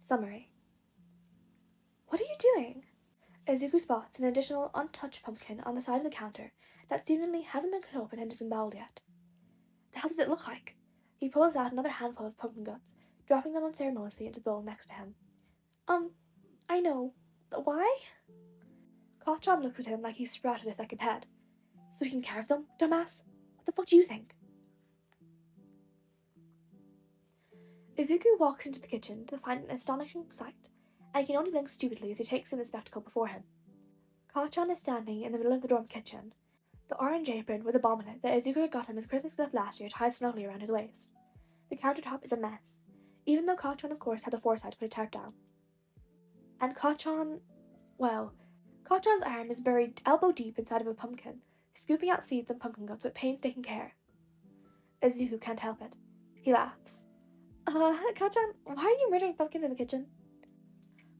Summary. What are you doing? Izuku spots an additional untouched pumpkin on the side of the counter that seemingly hasn't been cut open and disemboweled yet. The hell does it look like? He pulls out another handful of pumpkin guts, dropping them unceremoniously into the bowl next to him. I know. But why? Kacchan looks at him like he's sprouted a second head. So he can carve them, dumbass? What the fuck do you think? Izuku walks into the kitchen to find an astonishing sight, and he can only blink stupidly as he takes in the spectacle before him. Kacchan is standing in the middle of the dorm kitchen, the orange apron with a bomb in it that Izuku had got him as Christmas gift last year tied snugly around his waist. The countertop is a mess, even though Kacchan of course had the foresight to put a tarp down. And Kacchan's arm is buried elbow deep inside of a pumpkin, scooping out seeds and pumpkin guts with painstaking care. Izuku can't help it. He laughs. Kacchan, why are you murdering pumpkins in the kitchen?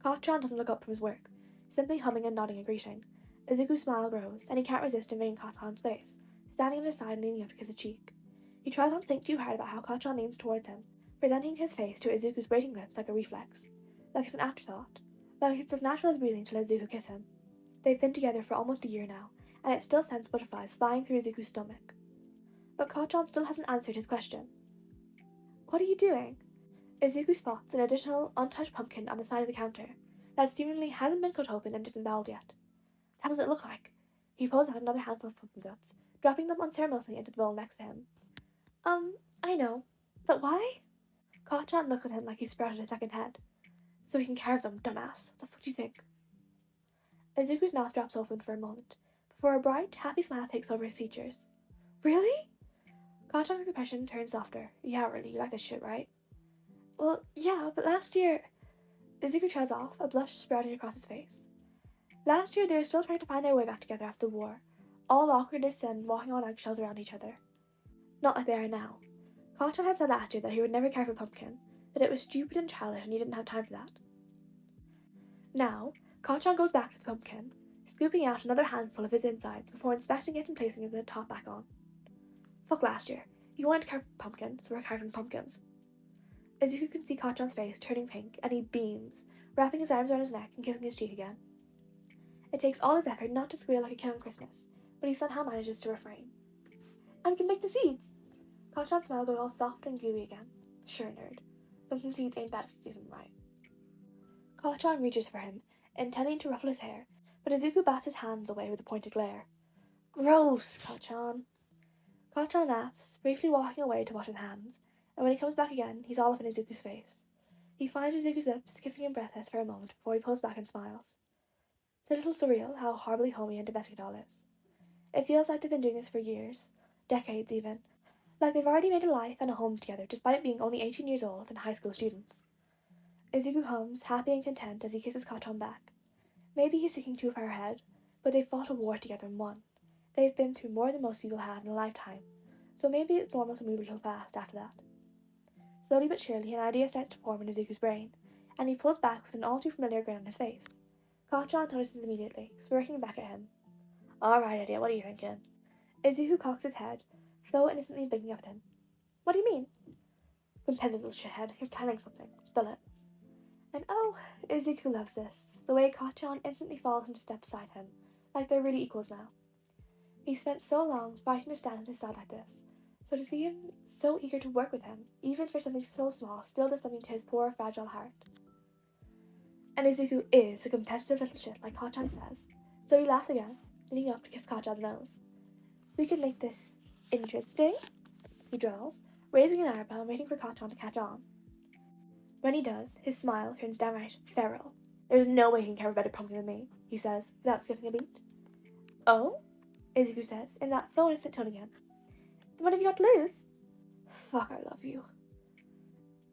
Kacchan doesn't look up from his work, simply humming and nodding a greeting. Izuku's smile grows, and he can't resist invading Kacchan's face, standing at his side and leaning up to kiss his cheek. He tries not to think too hard about how Kacchan leans towards him, presenting his face to Izuku's waiting lips like a reflex, like it's an afterthought, like it's as natural as breathing to let Izuku kiss him. They've been together for almost a year now, and it still sends butterflies flying through Izuku's stomach. But Kacchan still hasn't answered his question. What are you doing? Izuku spots an additional untouched pumpkin on the side of the counter that seemingly hasn't been cut open and disemboweled yet. How does it look like? He pulls out another handful of pumpkin guts, dropping them unceremoniously into the bowl next to him. I know. But why? Kacchan looks at him like he's sprouted a second head. So he can carve them, dumbass. What the fuck do you think? Izuku's mouth drops open for a moment, before a bright, happy smile takes over his features. Really? Kacchan's expression turns softer. Yeah, really, you like this shit, right? Well, yeah, but last year... Izuku trails off, a blush sprouting across his face. Last year they were still trying to find their way back together after the war, all awkwardness and walking on eggshells around each other. Not like they are now. Kacchan had said last year that he would never carve a pumpkin, that it was stupid and childish and he didn't have time for that. Now, Kacchan goes back to the pumpkin, scooping out another handful of his insides before inspecting it and placing the top back on. Fuck last year. You wanted to carve a pumpkin, so we're carving pumpkins. Izuku can see Kacchan's face turning pink, and he beams, wrapping his arms around his neck and kissing his cheek again. It takes all his effort not to squeal like a kid on Christmas, but he somehow manages to refrain. And can make the seeds! Kacchan's smile goes all soft and gooey again. Sure, nerd. Pumpkin seeds ain't bad if you do them right. Kacchan reaches for him, intending to ruffle his hair, but Izuku bats his hands away with a pointed glare. Gross, Kacchan. Kacchan laughs, briefly walking away to wash his hands, and when he comes back again, he's all up in Izuku's face. He finds Izuku's lips, kissing him breathless for a moment before he pulls back and smiles. It's a little surreal how horribly homey and domestic it all is. It feels like they've been doing this for years, decades even, like they've already made a life and a home together despite being only 18 years old and high school students. Izuku hums, happy and content as he kisses Kacchan back. Maybe he's thinking too far ahead, but they've fought a war together and won. They've been through more than most people have in a lifetime, so maybe it's normal to move a little fast after that. Slowly but surely, an idea starts to form in Izuku's brain, and he pulls back with an all too familiar grin on his face. Kacchan notices immediately, smirking back at him. Alright, idiot, what are you thinking? Izuku cocks his head, Flo innocently blinking up at him. What do you mean? Competitive little shithead, you're planning something. Spill it. And oh, Izuku loves this, the way Kacchan instantly falls into step beside him, like they're really equals now. He spent so long fighting to stand at his side like this, so to see him so eager to work with him, even for something so small, still does something to his poor, fragile heart. And Izuku is a competitive little shit, like Kacchan says, so he laughs again, leaning up to kiss Kacchan's nose. We could make this interesting, he drawls, raising an eyebrow and waiting for Kacchan to catch on. When he does, his smile turns downright feral. There's no way he can carve a better pumpkin than me, he says, without skipping a beat. Oh? Izuku says, in that full innocent tone again. Then what have you got to lose? Fuck, I love you.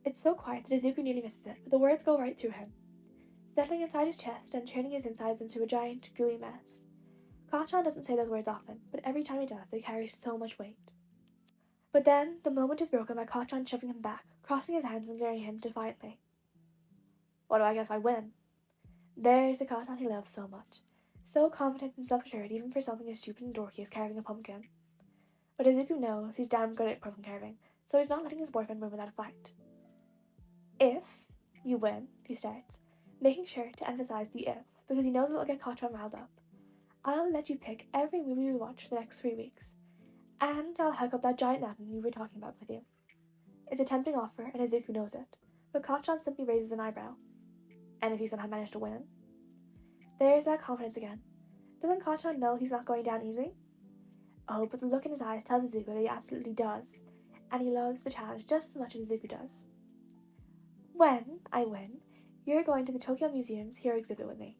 It's so quiet that Izuku nearly misses it, but the words go right through him, settling inside his chest and turning his insides into a giant, gooey mess. Kacchan doesn't say those words often, but every time he does, they carry so much weight. But then, the moment is broken by Kacchan shoving him back, crossing his arms and glaring at him defiantly. What do I get if I win? There's the Kacchan he loves so much. So confident and self-assured even for something as stupid and dorky as carving a pumpkin. But Izuku knows he's damn good at pumpkin carving, so he's not letting his boyfriend win without a fight. If You win, he starts, making sure to emphasize the if, because he knows it'll get Kacchan riled up. I'll let you pick every movie we watch for the next 3 weeks, and I'll hike up that giant mountain we were talking about with you. It's a tempting offer, and Izuku knows it, but Kacchan simply raises an eyebrow. And if he somehow managed to win? There's that confidence again. Doesn't Kacchan know he's not going down easy? Oh, but the look in his eyes tells Izuku that he absolutely does, and he loves the challenge just as much as Izuku does. When I win, you're going to the Tokyo Museum's hero exhibit with me.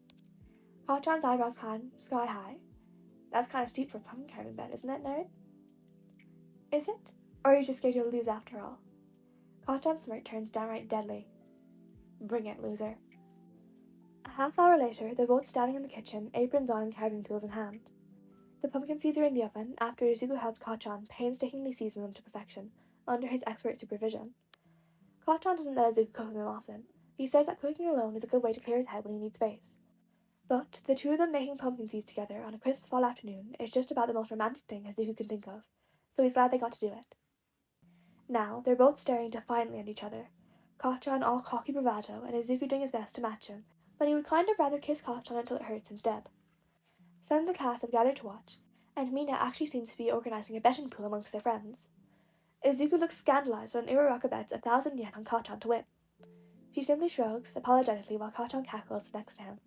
Kacchan's eyebrows climb sky high. That's kind of steep for a pumpkin carving bed, isn't it, nerd? Is it? Or are you just scared you'll lose after all? Kacchan's smirk turns downright deadly. Bring it, loser. A half hour later, they're both standing in the kitchen, aprons on and carving tools in hand. The pumpkin seeds are in the oven after Izuku helped Kacchan painstakingly season them to perfection, under his expert supervision. Kacchan doesn't let Izuku cook them often. He says that cooking alone is a good way to clear his head when he needs space. But the two of them making pumpkin seeds together on a crisp fall afternoon is just about the most romantic thing Izuku can think of, so he's glad they got to do it. Now, they're both staring defiantly at each other, Kacchan all cocky bravado and Izuku doing his best to match him, but he would kind of rather kiss Kacchan until it hurts instead. Some of the class have gathered to watch, and Mina actually seems to be organising a betting pool amongst their friends. Izuku looks scandalized when Uraraka bets 1,000 yen on Kacchan to win. She simply shrugs apologetically while Kacchan cackles next to him.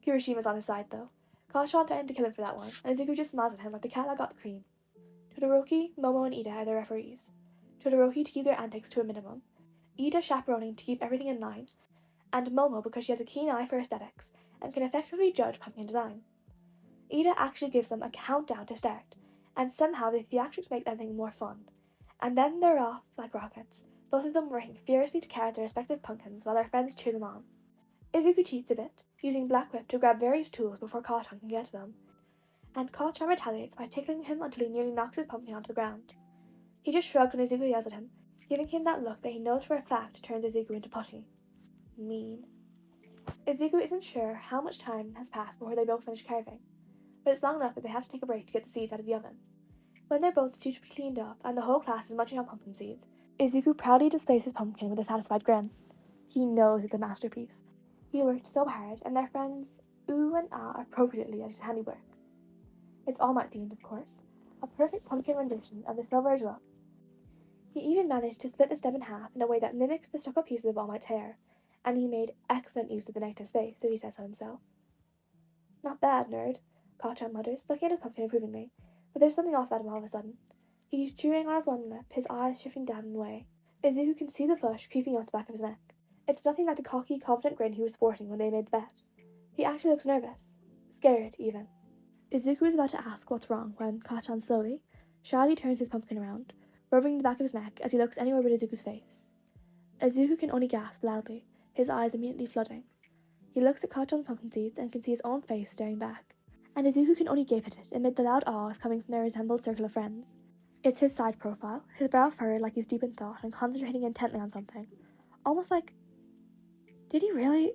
Kirishima's on his side, though. Kacchan threatened to kill him for that one, and Izuku just smiles at him like the cat that got the cream. Todoroki, Momo, and Ida are the referees. Todoroki to keep their antics to a minimum, Ida chaperoning to keep everything in line, and Momo because she has a keen eye for aesthetics and can effectively judge pumpkin design. Ida actually gives them a countdown to start, and somehow the theatrics make everything more fun. And then they're off like rockets, both of them working furiously to carry their respective pumpkins while their friends cheer them on. Izuku cheats a bit, using Black Whip to grab various tools before Kacchan can get to them, and Kacchan retaliates by tickling him until he nearly knocks his pumpkin onto the ground. He just shrugs when Izuku yells at him, giving him that look that he knows for a fact turns Izuku into putty. Mean. Izuku isn't sure how much time has passed before they both finish carving, but it's long enough that they have to take a break to get the seeds out of the oven. When they're both suitably cleaned up and the whole class is munching on pumpkin seeds, Izuku proudly displays his pumpkin with a satisfied grin. He knows it's a masterpiece. He worked so hard, and their friends ooh and ah appropriately at his handiwork. It's All Might themed, of course, a perfect pumpkin rendition of the Silver Age look. He even managed to split the stem in half in a way that mimics the stuck-up pieces of All Might's hair, and he made excellent use of the negative space, so he says so himself. Not bad, nerd, Kacchan mutters, looking at his pumpkin approvingly, but there's something off about him all of a sudden. He's chewing on his one lip, his eyes shifting down and away. Izuku can see the flush creeping up the back of his neck. It's nothing like the cocky, confident grin he was sporting when they made the bet. He actually looks nervous. Scared, even. Izuku is about to ask what's wrong when Kacchan slowly, shyly turns his pumpkin around, rubbing the back of his neck as he looks anywhere but Izuku's face. Izuku can only gasp loudly, his eyes immediately flooding. He looks at Kacchan's pumpkin seeds and can see his own face staring back, and Izuku can only gape at it amid the loud ahs coming from their resembled circle of friends. It's his side profile, his brow furrowed like he's deep in thought and concentrating intently on something. Almost like, did he really?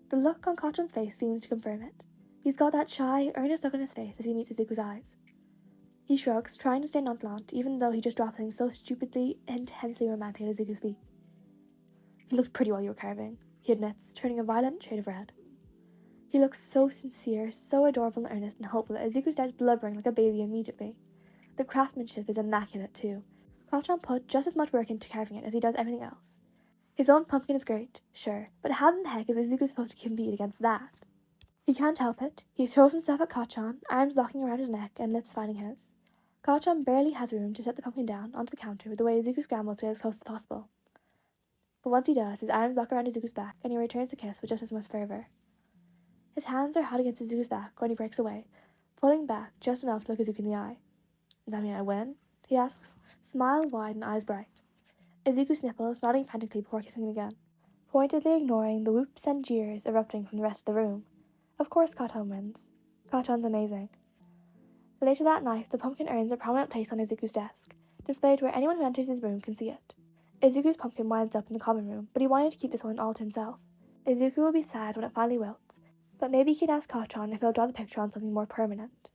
The look on Kacchan's face seems to confirm it. He's got that shy, earnest look on his face as he meets Izuku's eyes. He shrugs, trying to stay nonchalant, even though he just dropped something so stupidly, intensely romantic at Izuku's feet. You looked pretty while you were carving, he admits, turning a violent shade of red. He looks so sincere, so adorable and earnest and hopeful that Izuku starts blubbering like a baby immediately. The craftsmanship is immaculate, too. Kacchan put just as much work into carving it as he does everything else. His own pumpkin is great, sure, but how in the heck is Izuku supposed to compete against that? He can't help it. He throws himself at Kacchan, arms locking around his neck and lips finding his. Kacchan barely has room to set the pumpkin down onto the counter with the way Izuku scrambles to get as close as possible. But once he does, his arms lock around Izuku's back and he returns the kiss with just as much fervor. His hands are hot against Izuku's back when he breaks away, pulling back just enough to look Izuku in the eye. Does that mean I win? He asks, smile wide and eyes bright. Izuku sniffles, nodding frantically before kissing him again, pointedly ignoring the whoops and jeers erupting from the rest of the room. Of course Kacchan wins. Kacchan's amazing. Later that night, the pumpkin earns a prominent place on Izuku's desk, displayed where anyone who enters his room can see it. Izuku's pumpkin winds up in the common room, but he wanted to keep this one all to himself. Izuku will be sad when it finally wilts, but maybe he can ask Kacchan if he'll draw the picture on something more permanent.